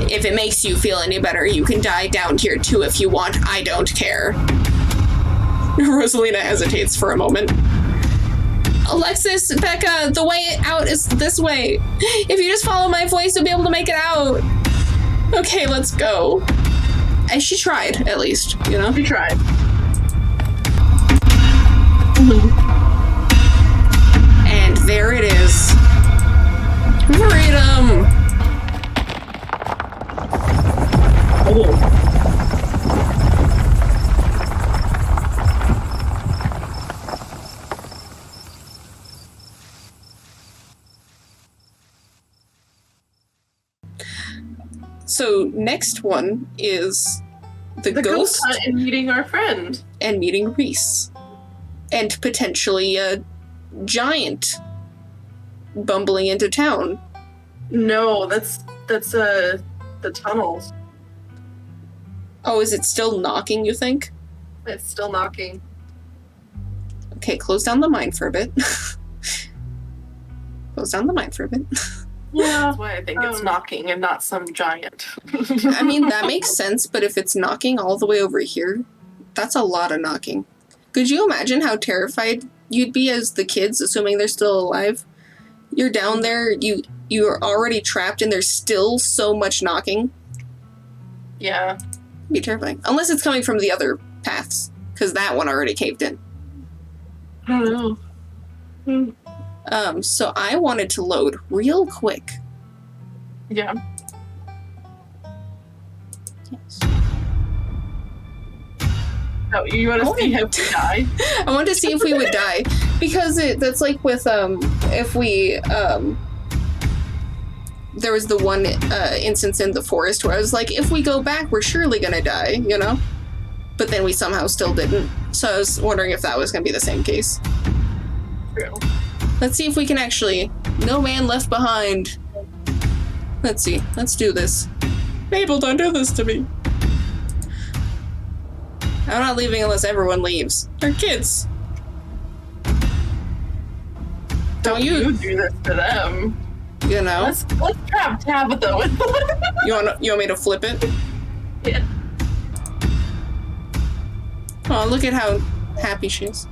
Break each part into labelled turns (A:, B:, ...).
A: If it makes you feel any better, you can die down here too if you want. I don't care. Rosalina hesitates for a moment. Alexis, Becca, the way out is this way. If you just follow my voice, you'll be able to make it out. Okay, let's go. And she tried, at least, you know?
B: She tried.
A: And there it is. Freedom!
B: Oh.
A: So next one is the ghost
B: hunt and meeting our friend.
A: And meeting Reese. And potentially a giant bumbling into town.
B: No, that's the tunnels.
A: Oh, is it still knocking, you think?
B: It's still knocking.
A: Okay, close down the mine for a bit. Close down the mine for a bit.
B: Yeah, that's why I think it's knocking and not some giant.
A: I mean, that makes sense, but if it's knocking all the way over here, that's a lot of knocking. Could you imagine how terrified you'd be as the kids, assuming they're still alive? You're down there, you're already trapped, and there's still so much knocking.
B: Yeah.
A: It'd be terrifying. Unless it's coming from the other paths, because that one already caved in.
B: I don't know.
A: So I wanted to load real quick.
B: Yeah.
A: Yes.
B: Oh, you want to see if we die?
A: I wanted to see if we would die. Because that's like with, if we, there was the one instance in the forest where I was like, if we go back, we're surely gonna die, you know? But then we somehow still didn't. So I was wondering if that was gonna be the same case.
B: True.
A: Let's see if we can actually... No man left behind. Let's see. Let's do this. Mabel, don't do this to me. I'm not leaving unless everyone leaves. They're kids. Don't you
B: do this to them?
A: You know?
B: Let's trap Tabitha with
A: you want me to flip it?
B: Yeah.
A: Oh, look at how happy she is.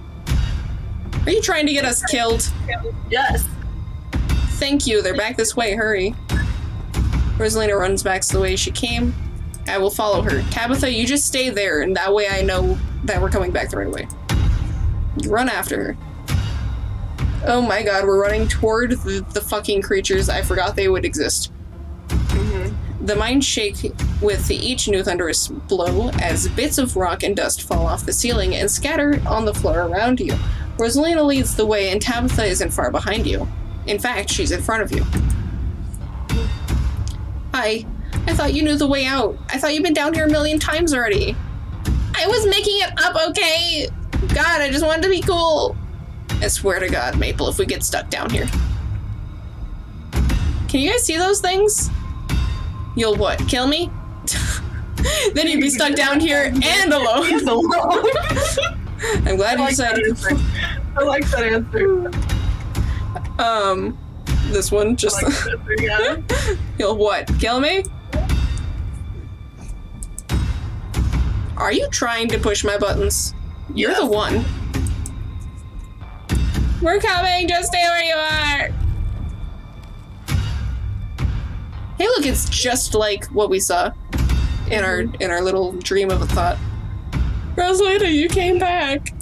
A: Are you trying to get us killed?
B: Yes.
A: Thank you. They're back this way. Hurry. Rosalina runs back the way she came. I will follow her. Tabitha, you just stay there, and that way I know that we're coming back the right way. Run after her. Oh my god, we're running toward the fucking creatures. I forgot they would exist.
B: Mm-hmm.
A: The mines shake with each new thunderous blow as bits of rock and dust fall off the ceiling and scatter on the floor around you. Rosalina leads the way, and Tabitha isn't far behind you. In fact, she's in front of you. Hi. I thought you knew the way out. I thought you'd been down here a million times already. I was making it up, okay? God, I just wanted to be cool. I swear to God, Maple, if we get stuck down here. Can you guys see those things? You'll what, kill me? Then you'd be stuck down here and alone. I'm glad you said it.
B: I like that answer.
A: This one just... You'll what, kill me? Are you trying to push my buttons? You're the one. We're coming, just stay where you are! Hey look, it's just like what we saw in our little dream of a thought. Rosalina, you came back.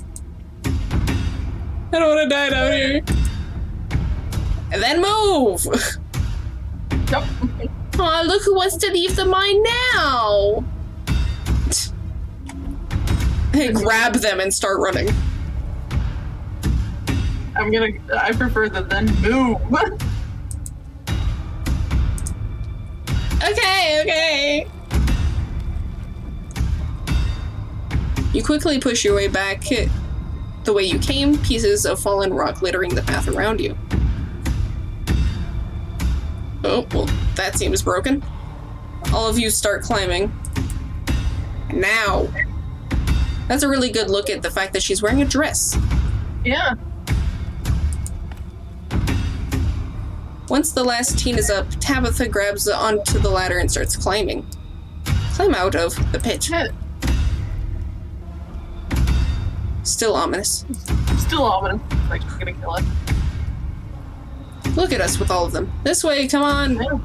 A: I don't want to die down here. And then move!
B: Yep.
A: Aw, look who wants to leave the mine now! Hey, grab them and start running.
B: I prefer the then move.
A: Okay. You quickly push your way back the way you came, pieces of fallen rock littering the path around you. Oh, well, that seems broken. All of you start climbing. Now. That's a really good look at the fact that she's wearing a dress.
B: Yeah.
A: Once the last teen is up, Tabitha grabs onto the ladder and starts climbing. Climb out of the pit.
B: Shit.
A: Still ominous.
B: Still ominous. Like, she's gonna kill us.
A: Look at us with all of them. This way, come on!
B: Yeah.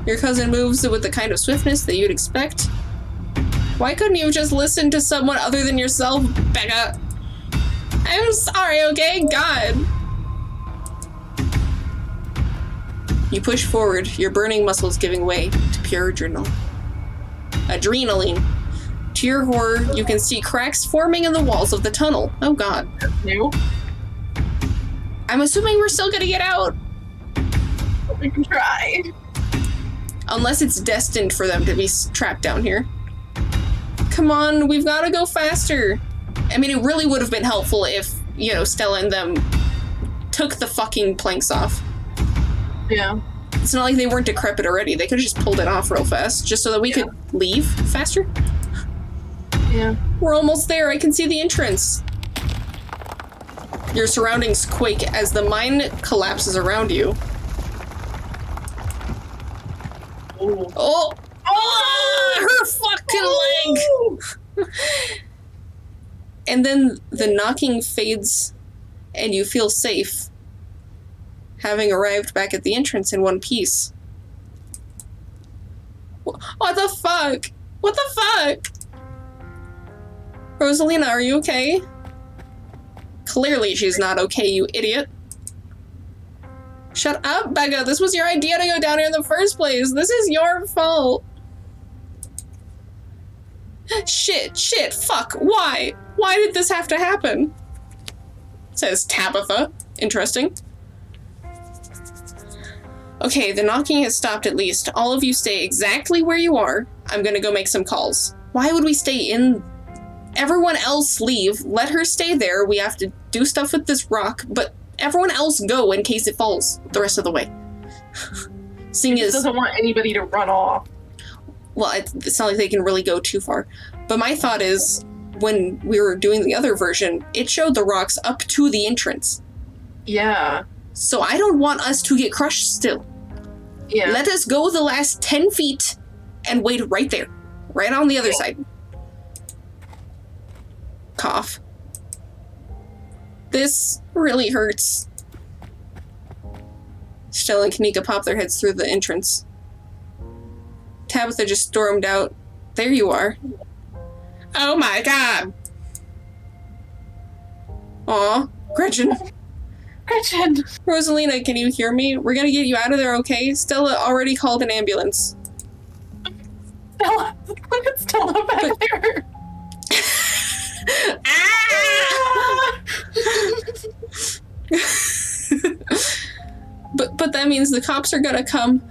A: Your cousin moves with the kind of swiftness that you'd expect. Why couldn't you just listen to someone other than yourself, Becca? I'm sorry, okay? God. You push forward, your burning muscles giving way to pure adrenaline. To your horror, you can see cracks forming in the walls of the tunnel. Oh god.
B: New?
A: I'm assuming we're still gonna get out.
B: We can try.
A: Unless it's destined for them to be trapped down here. Come on, we've gotta go faster. I mean, it really would have been helpful if, you know, Stella and them took the fucking planks off.
B: Yeah.
A: It's not like they weren't decrepit already. They could have just pulled it off real fast, just so that we could leave faster.
B: Yeah.
A: We're almost there. I can see the entrance. Your surroundings quake as the mine collapses around you.
B: Ooh.
A: Oh! Oh! Her fucking leg! And then the knocking fades and you feel safe, having arrived back at the entrance in one piece. What the fuck? What the fuck? Rosalina, are you okay? Clearly she's not okay, you idiot. Shut up, Becca. This was your idea to go down here in the first place. This is your fault. Shit, fuck. Why? Why did this have to happen? Says Tabitha. Interesting. Okay, the knocking has stopped at least. All of you stay exactly where you are. I'm gonna go make some calls. Why would we stay in? Everyone else leave. Let her stay there. We have to do stuff with this rock, but everyone else go in case it falls the rest of the way. Seeing
B: She
A: as
B: doesn't want anybody to run off.
A: well, it's not like they can really go too far. But my thought is, when we were doing the other version, it showed the rocks up to the entrance.
B: Yeah.
A: So I don't want us to get crushed still.
B: Yeah.
A: Let us go the last 10 feet and wait right there. Right on the other side. Cough. This really hurts. Stella and Kanika pop their heads through the entrance. Tabitha just stormed out. There you are. Oh my god! Aw, Gretchen.
B: Gretchen!
A: Rosalina, can you hear me? We're gonna get you out of there, okay? Stella already called an ambulance.
B: Stella! Look at Stella back there!
A: But that means the cops are gonna come.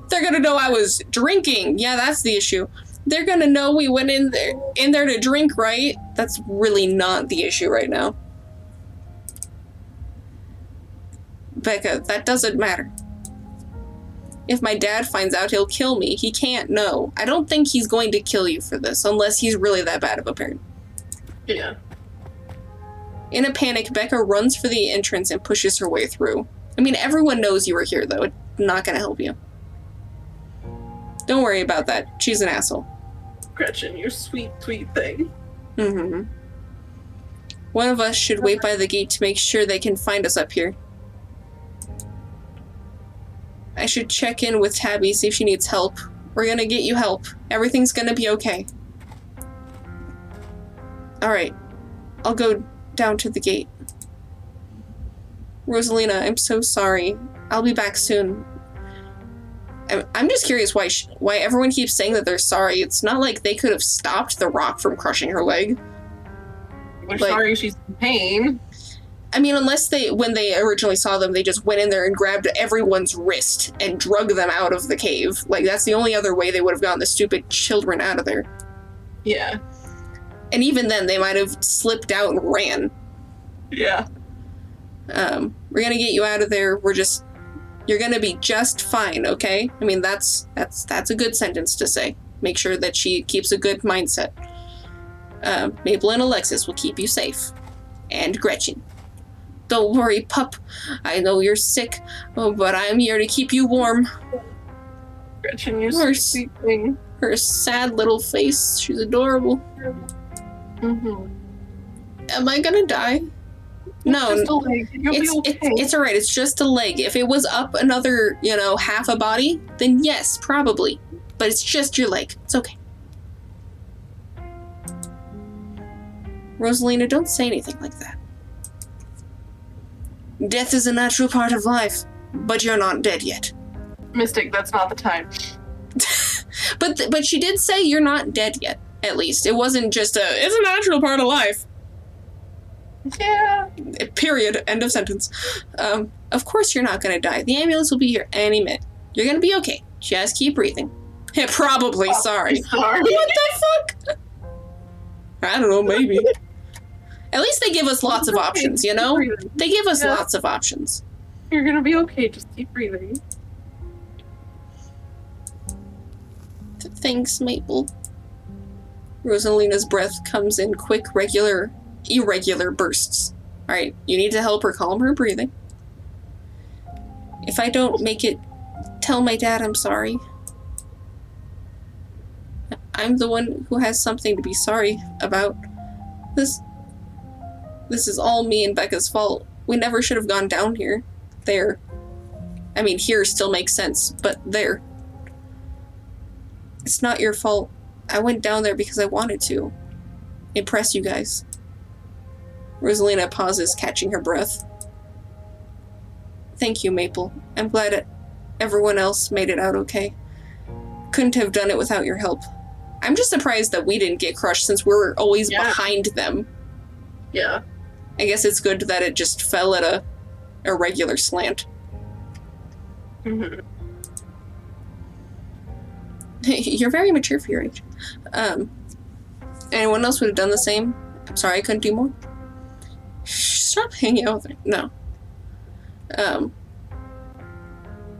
A: They're gonna know I was drinking. Yeah, that's the issue. They're gonna know we went in there to drink, right? That's really not the issue right now. Becca, that doesn't matter. If my dad finds out, he'll kill me. He can't know. I don't think he's going to kill you for this, unless he's really that bad of a parent.
B: Yeah.
A: In a panic, Becca runs for the entrance and pushes her way through. I mean, everyone knows you were here, though. It's not gonna help you. Don't worry about that. She's an asshole.
B: Gretchen, you sweet, sweet thing.
A: Mm-hmm. One of us should wait by the gate to make sure they can find us up here. I should check in with Tabby, see if she needs help. We're gonna get you help. Everything's gonna be okay. Alright. I'll go down to the gate. Rosalina, I'm so sorry. I'll be back soon. I'm just curious why everyone keeps saying that they're sorry. It's not like they could have stopped the rock from crushing her leg.
B: We're sorry she's in pain.
A: I mean, unless when they originally saw them, they just went in there and grabbed everyone's wrist and drug them out of the cave. Like, that's the only other way they would have gotten the stupid children out of there.
B: Yeah.
A: And even then, they might have slipped out and ran.
B: Yeah.
A: We're gonna get you out of there. You're gonna be just fine, okay? I mean, that's a good sentence to say. Make sure that she keeps a good mindset. Mabel and Alexis will keep you safe. And Gretchen. Don't worry, pup. I know you're sick, but I'm here to keep you warm.
B: Gretchen, you're so sleeping.
A: Her sad little face. She's adorable.
B: Mm-hmm.
A: Am I gonna die? No.
B: Just a leg. You'll be okay.
A: It's alright. It's just a leg. If it was up another, half a body, then yes, probably. But it's just your leg. It's okay. Rosalina, don't say anything like that. Death is a natural part of life, but you're not dead yet.
B: Mystic, that's not the time.
A: But she did say you're not dead yet, at least. It wasn't just it's a natural part of life.
B: Yeah.
A: Period. End of sentence. Of course you're not gonna die. The ambulance will be here any minute. You're gonna be okay. Just keep breathing. Yeah, probably. Sorry.
B: Sorry.
A: What the fuck? I don't know, maybe. At least they give us lots of options, They give us lots of options.
B: You're gonna be okay. Just keep breathing.
A: Thanks, Maple. Rosalina's breath comes in quick, irregular bursts. Alright, you need to help her calm her breathing. If I don't make it, tell my dad I'm sorry. I'm the one who has something to be sorry about. This is all me and Becca's fault. We never should have gone down here. There. I mean, here still makes sense, but there. It's not your fault. I went down there because I wanted to. Impress you guys. Rosalina pauses, catching her breath. Thank you, Maple. I'm glad everyone else made it out okay. Couldn't have done it without your help. I'm just surprised that we didn't get crushed since we're always behind them.
B: Yeah.
A: I guess it's good that it just fell at a regular slant.
B: Mm-hmm.
A: You're very mature for your age. Anyone else would have done the same? I'm sorry I couldn't do more. Stop hanging out with her. No.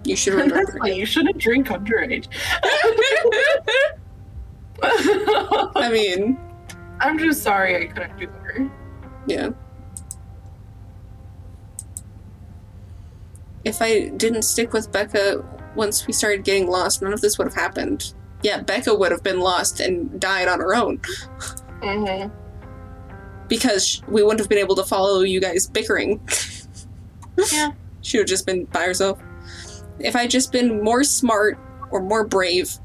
A: You should remember.
B: You shouldn't drink underage.
A: I mean...
B: I'm just sorry I couldn't do more.
A: Yeah. If I didn't stick with Becca once we started getting lost, none of this would have happened. Yeah, Becca would have been lost and died on her own.
B: Mm-hmm.
A: Because we wouldn't have been able to follow you guys bickering.
B: Yeah.
A: She would have just been by herself. If I'd just been more smart or more brave,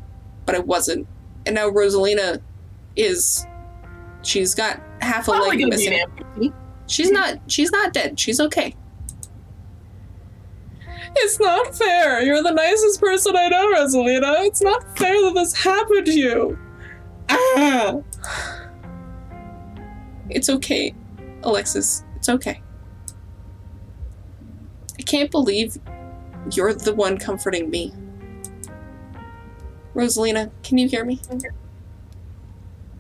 A: but I wasn't. And now Rosalina she's got half a leg missing. She's not dead. She's okay. It's not fair. You're the nicest person I know, Rosalina. It's not fair that this happened to you. Ah! It's okay, Alexis. It's okay. I can't believe you're the one comforting me. Rosalina, can you hear me?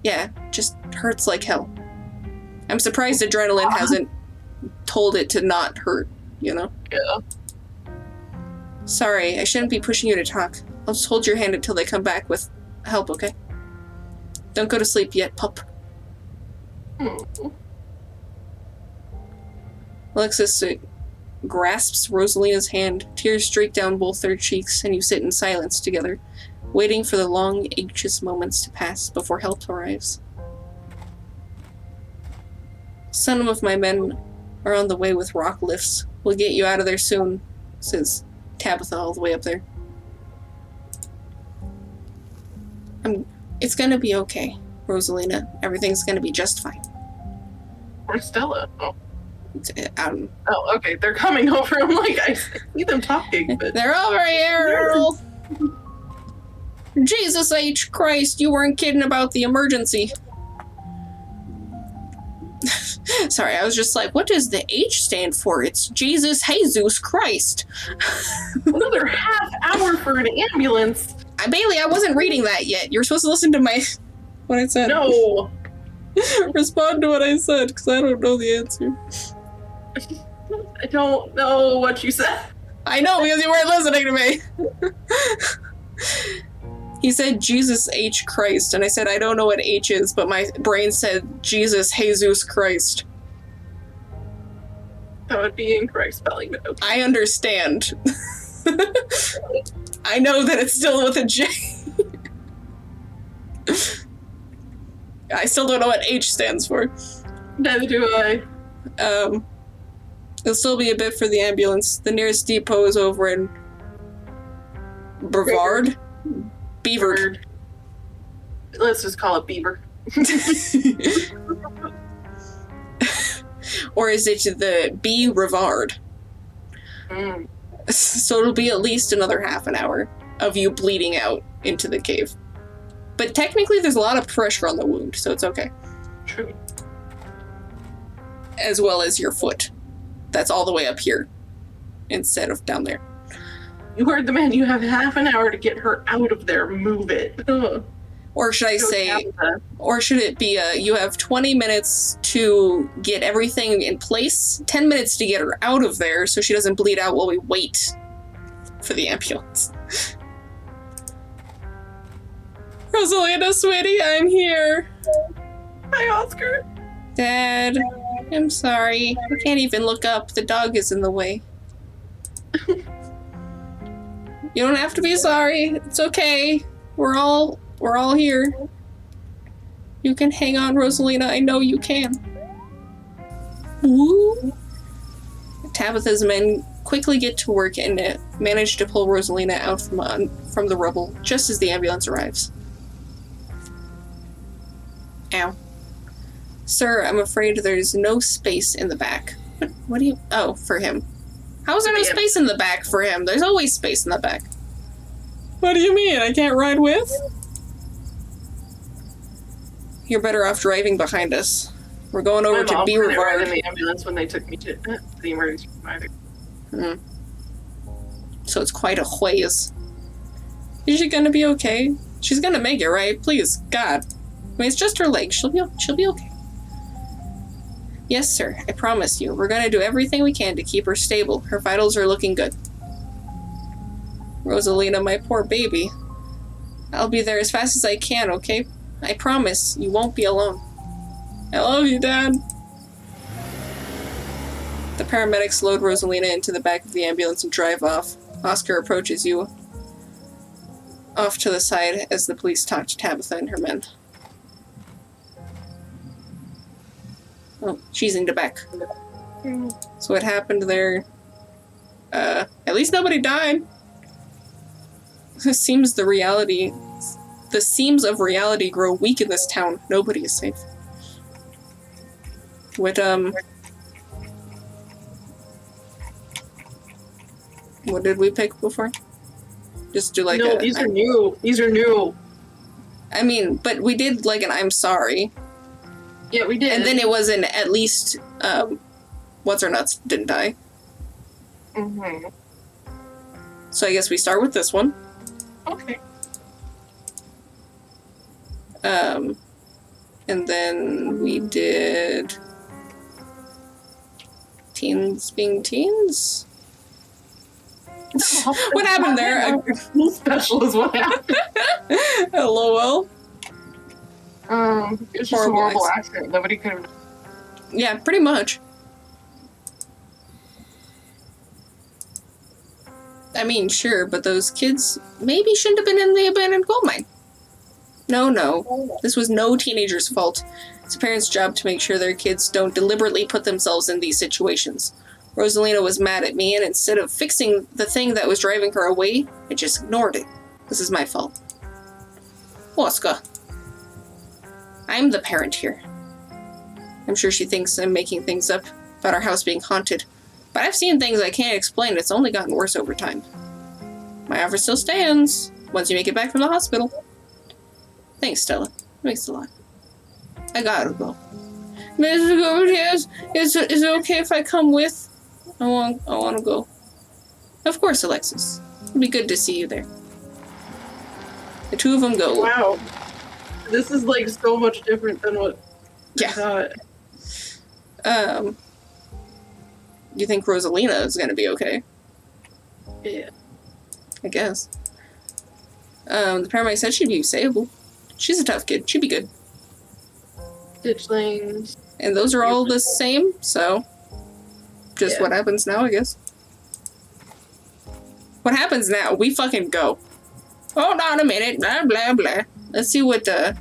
A: Yeah, just hurts like hell. I'm surprised adrenaline hasn't told it to not hurt,
B: Yeah.
A: Sorry, I shouldn't be pushing you to talk. I'll just hold your hand until they come back with help, okay? Don't go to sleep yet, pup. Alexis grasps Rosalina's hand. Tears streak down both their cheeks, and you sit in silence together, waiting for the long, anxious moments to pass before help arrives. Some of my men are on the way with rock lifts. We'll get you out of there soon, says Tabitha all the way up there. It's gonna be okay, Rosalina. Everything's gonna be just fine.
B: Where's Stella? Oh.
A: Oh,
B: okay. They're coming over. I'm like, I see them talking, but...
A: They're over here, Earl! Jesus H. Christ, you weren't kidding about the emergency. Sorry, I was just like, what does the H stand for? It's Jesus Jesus Christ.
B: Another half hour for an ambulance.
A: Bailey, I wasn't reading that yet. You're supposed to listen to what I said.
B: No.
A: Respond to what I said, because I don't know the answer.
B: I don't know what you said.
A: I know, because you weren't listening to me. He said Jesus H. Christ, and I said I don't know what H is, but my brain said Jesus Jesus Christ.
B: That would be incorrect spelling, but okay.
A: I understand. I know that it's still with a J. I still don't know what H stands for.
B: Neither do I.
A: It'll still be a bit for the ambulance. The nearest depot is over in Brevard? Beaver.
B: Let's just call it Beaver.
A: Or is it the B Rivard?
B: Mm.
A: So it'll be at least another half an hour of you bleeding out into the cave. But technically there's a lot of pressure on the wound, so it's okay.
B: True.
A: As well as your foot. That's all the way up here instead of down there.
B: You heard the man. You have half an hour to get her out of there. Move it. Ugh.
A: Or should I say, or should it be you have 20 minutes to get everything in place, 10 minutes to get her out of there so she doesn't bleed out while we wait for the ambulance. Rosalina, sweetie, I'm here.
B: Hi, Oscar.
A: Dad, I'm sorry. I can't even look up. The dog is in the way. You don't have to be sorry. It's okay. We're all here. You can hang on, Rosalina. I know you can. Woo! Tabitha's men quickly get to work and manage to pull Rosalina out from the rubble just as the ambulance arrives. Ow. Sir, I'm afraid there's no space in the back. What do you... Oh, for him. How is there no space in the back for him? There's always space in the back. What do you mean? I can't ride with? You're better off driving behind us. We're going over to B Rivard.
B: In the ambulance when they took me to the emergency provider.
A: So it's quite a ways. Is she gonna be okay? She's gonna make it, right? Please, God. I mean, it's just her leg. She'll be okay. Yes, sir. I promise you. We're gonna do everything we can to keep her stable. Her vitals are looking good. Rosalina, my poor baby. I'll be there as fast as I can, okay? I promise you won't be alone. I love you, Dad. The paramedics load Rosalina into the back of the ambulance and drive off. Oscar approaches you off to the side as the police talk to Tabitha and her men. Oh, she's in the back. So what happened there? At least nobody died. The seams of reality grow weak in this town. Nobody is safe. What did we pick before? Just do like
B: these are new. These are new.
A: I mean, but we did like an I'm sorry.
B: Yeah, we did.
A: And then it was an at least what's her nuts didn't die.
B: Mm-hmm.
A: So I guess we start with this one.
B: Okay.
A: And then we did teens being teens. What happened there?
B: Special is what happened.
A: LOL.
B: It was just a horrible accident. Nobody could have.
A: Yeah, pretty much. I mean, sure, but those kids maybe shouldn't have been in the abandoned gold mine. No. This was no teenager's fault. It's a parent's job to make sure their kids don't deliberately put themselves in these situations. Rosalina was mad at me, and instead of fixing the thing that was driving her away, I just ignored it. This is my fault. Oscar. I'm the parent here. I'm sure she thinks I'm making things up about our house being haunted. But I've seen things I can't explain. It's only gotten worse over time. My offer still stands. Once you make it back from the hospital. Thanks, Stella. Thanks a lot. I gotta go. Mrs. Gomez, is it okay if I come with? I want to go. Of course, Alexis. It'll be good to see you there. The two of them go.
B: Wow. This is like so much different than what I thought.
A: You think Rosalina is gonna be okay?
B: Yeah.
A: I guess. The paramedic said she'd be savable. She's a tough kid. She'd be good.
B: Ditchlings.
A: And those are all the same, so... just what happens now, I guess. What happens now? We fucking go. Hold on a minute. Blah, blah, blah. Let's see what the...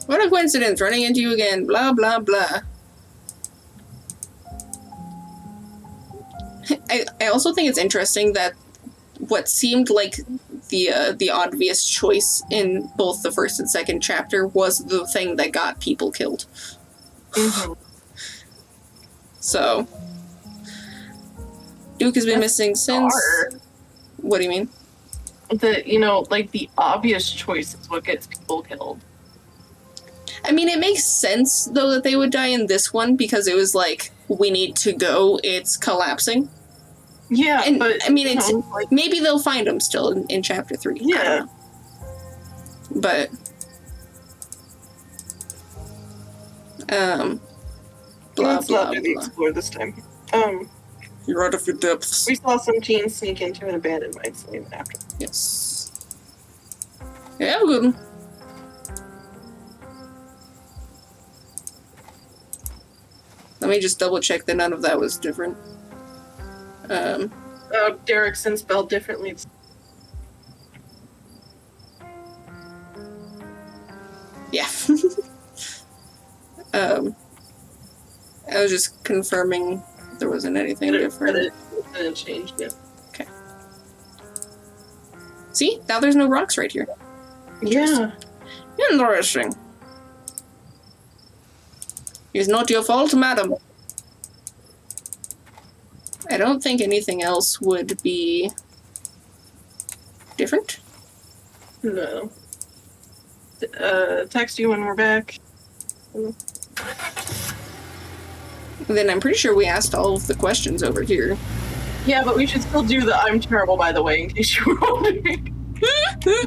A: What a coincidence. Running into you again. Blah, blah, blah. I also think it's interesting that what seemed like the obvious choice in both the first and second chapter was the thing that got people killed.
B: Mm-hmm.
A: So, Duke has been missing since... What do you mean?
B: That, you know, like, the obvious choice is what gets people killed.
A: I mean, it makes sense, though, that they would die in this one, because it was like, we need to go, it's collapsing.
B: Yeah,
A: and,
B: but...
A: I mean, it's, like, maybe they'll find him still in Chapter 3.
B: Yeah.
A: But... blah,
B: Let's
A: blah,
B: not do the
A: blah.
B: explore this time.
A: You're out of your depths.
B: We saw some teens sneak into an abandoned mine site after.
A: Yes. Yeah, have a good one. Let me just double check that none of that was different.
B: Derrickson spelled differently.
A: Yeah. I was just confirming there wasn't anything different.
B: It didn't change, yeah.
A: Okay. See? Now there's no rocks right here.
B: Yeah.
A: Interesting. It's not your fault, madam. I don't think anything else would be different.
B: No. Text you when we're back.
A: Then I'm pretty sure we asked all of the questions over here.
B: Yeah, but we should still do the I'm terrible, by the way, in case you were wondering.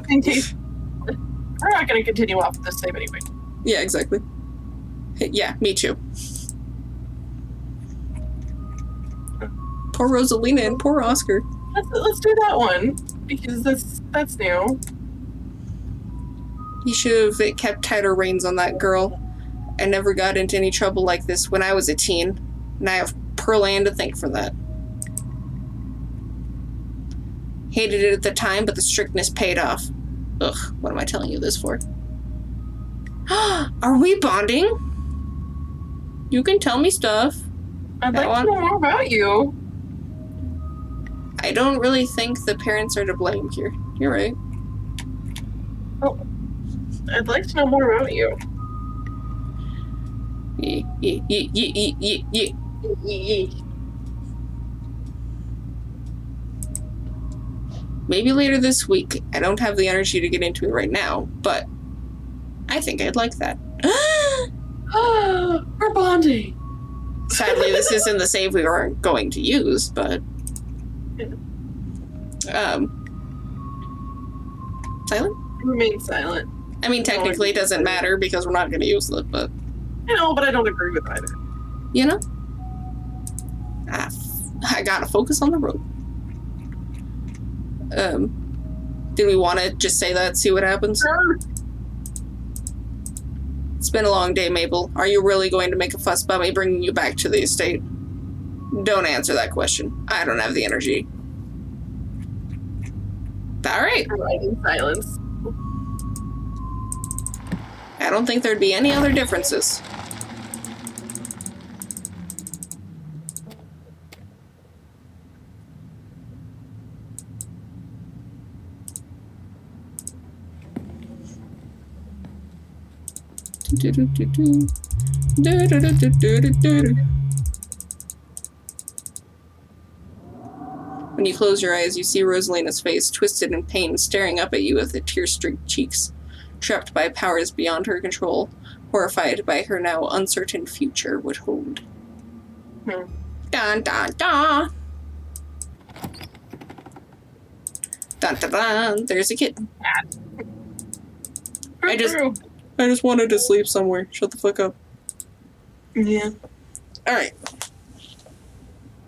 B: In case... We're not going to continue off this save anyway.
A: Yeah, exactly. Yeah, me too. Poor Rosalina and poor Oscar.
B: Let's do that one, because that's new.
A: You should have kept tighter reins on that girl. I never got into any trouble like this when I was a teen, and I have Pearl Ann to thank for that. Hated it at the time, but the strictness paid off. Ugh, what am I telling you this for? Are we bonding? You can tell me stuff.
B: I'd like to know more about you.
A: I don't really think the parents are to blame here. You're right.
B: Oh, I'd like to know more about you.
A: Maybe later this week. I don't have the energy to get into it right now, but I think I'd like that.
B: We're bonding.
A: Sadly, this isn't the save we weren't going to use, but... Silent?
B: Remain silent.
A: I mean, technically it doesn't matter because we're not going to use it, but...
B: I know, but I don't agree with either.
A: You know? I gotta focus on the road. Do we want to just say that, see what happens?
B: Sure.
A: It's been a long day, Mabel. Are you really going to make a fuss about me bringing you back to the estate? Don't answer that question. I don't have the energy. Alright.
B: Right in silence.
A: I don't think there'd be any other differences. When you close your eyes, you see Rosalina's face, twisted in pain, staring up at you with the tear-streaked cheeks, trapped by powers beyond her control, horrified by her now uncertain future would hold. Dun dun dun! Dun dun dun! There's a kitten. I just wanted to sleep somewhere. Shut the fuck up.
B: Yeah.
A: Alright.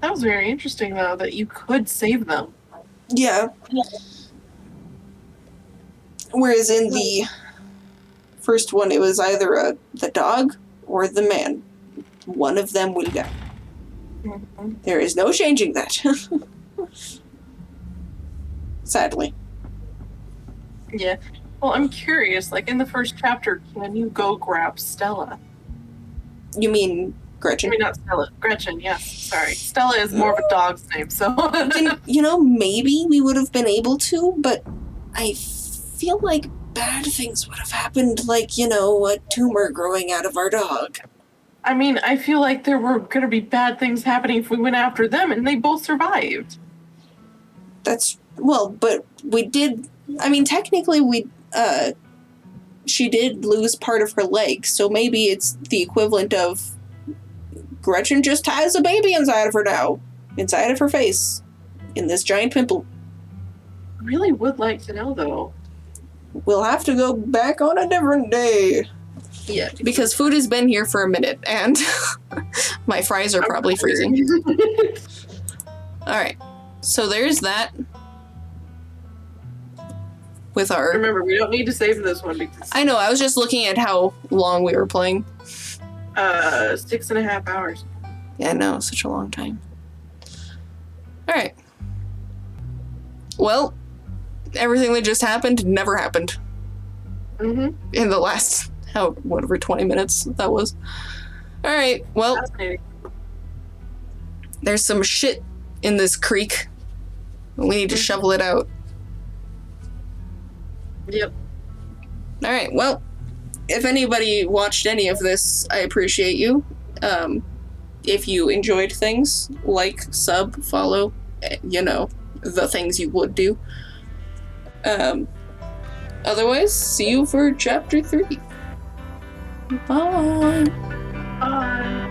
B: That was very interesting, though, that you could save them.
A: Yeah. Whereas in the first one, it was either the dog or the man. One of them will die.
B: Mm-hmm.
A: There is no changing that. Sadly.
B: Yeah. Well, I'm curious, like in the first chapter, can you go grab Stella?
A: You mean
B: I
A: Gretchen?
B: mean, not Stella. Gretchen, yes. Sorry. Stella is more of a dog's name, so.
A: Maybe we would have been able to, but I feel like bad things would have happened, like, a tumor growing out of our dog.
B: I mean, I feel like there were going to be bad things happening if we went after them, and they both survived.
A: But we did, technically she did lose part of her leg, so maybe it's the equivalent of Gretchen just has a baby inside of her now, inside of her face, in this giant pimple.
B: I really would like to know, though.
A: We'll have to go back on a different day.
B: Yeah.
A: Because food has been here for a minute, and my fries are probably freezing. Alright, so there's that. With our...
B: Remember, we don't need to save this one because...
A: I know, I was just looking at how long we were playing.
B: 6.5 hours.
A: Yeah, no, such a long time. Alright. Well, everything that just happened never happened.
B: Mm-hmm.
A: In the last, 20 minutes that was. Alright, well, there's some shit in this creek. We need to shovel it out.
B: Yep.
A: Alright, well, if anybody watched any of this, I appreciate you. If you enjoyed things, like, sub, follow, the things you would do. Otherwise, see you for chapter 3. Bye.
B: Bye.